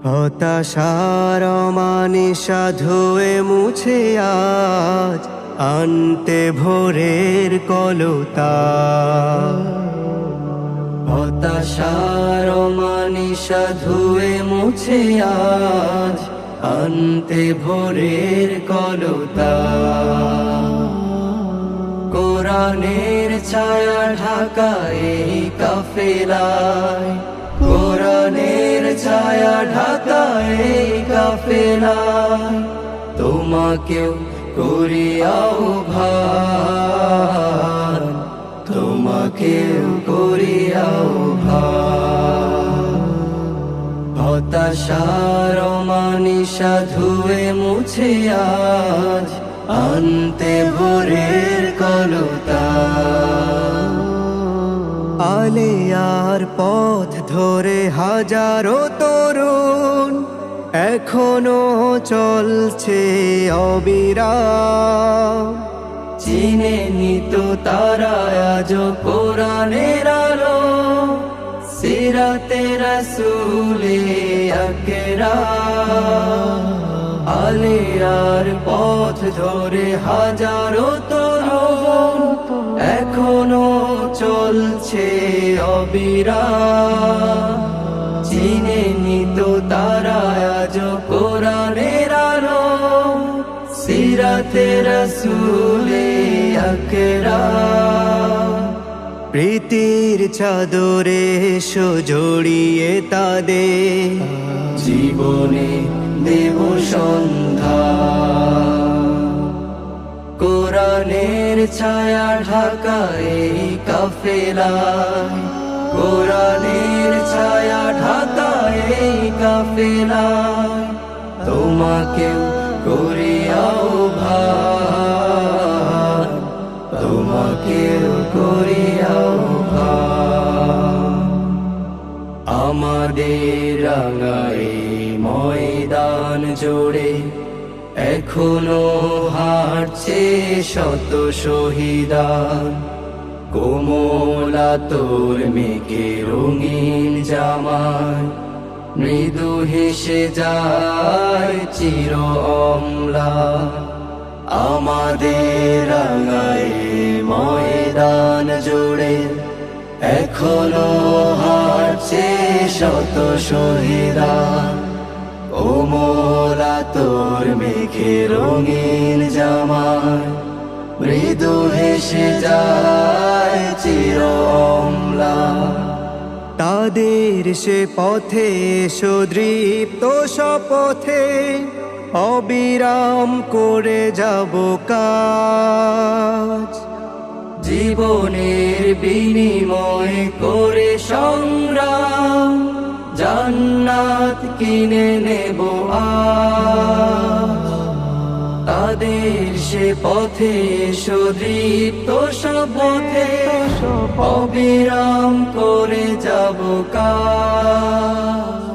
হতাশার অমানিসা ধুয়ে মুছে আজ আনতে ভোরের কলতা। হতাশার অমানিসা ধুয়ে মুছে আজ আনতে ভোরের কলতা। কোরআনের ছায়া ঢাকা এই কাফেলায়, কোরআনের ছায়া ঢাকা এই কাফেলায়, তোমাকেও করি আহ্বান, তোমাকেও করি আহ্বান। হতাশার অমানিসা ধুয়ে মুছে আজ আনতে ভোরের কলতা। আলিয়ার পথ ধরে হাজারো তরুণ এখনো চলছে অবিরাম। চিনে নিত তারা আজ কোরআনের আলো, সিরাতে রাসূলে আকরাম। আলিয়ার পথ ধরে হাজারো তরুণ এখনো চলছে অবিরাম। চিনে নিত তারা আজ কোরআনের আলো, সিরাতে রাসূলে আকরাম। প্রীতির চাদরে জড়িয়ে তাদের জীবনে দেব সন্ধ্যা। কোরআনের ছায়া ঢাকা এই কাফেলায়, কোরআনের ছায়া ঢাকা এই কাফেলায়, তোমাকেও করি আহ্বান, তোমাকেও করি আহ্বান। আমাদের রাঙা এই ময়দান জোড়ে এখনো হাঁটছে শত শহীদান। কোমলা তোর মেঘে রঙিন জামায় মৃদু হেসে যায় চির অম্লা। আমাদের রাঙায় ময়দান জুড়ে এখনো হাঁটছে শত শহীদান। কোমলা তোর মেঘে রঙিন জামায় মৃদু হেসে যায় চির অম্লা। তাদের সে পথে সুদৃপ্ত শপথে অবিরাম করে যাব কাজ। জীবনের বিনিময় করে সংগ্রাম, জান্নাত কিনে নেব আজ। তাদের সে পথে সুদৃপ্ত শপথে অবিরাম করে যাব কাজ।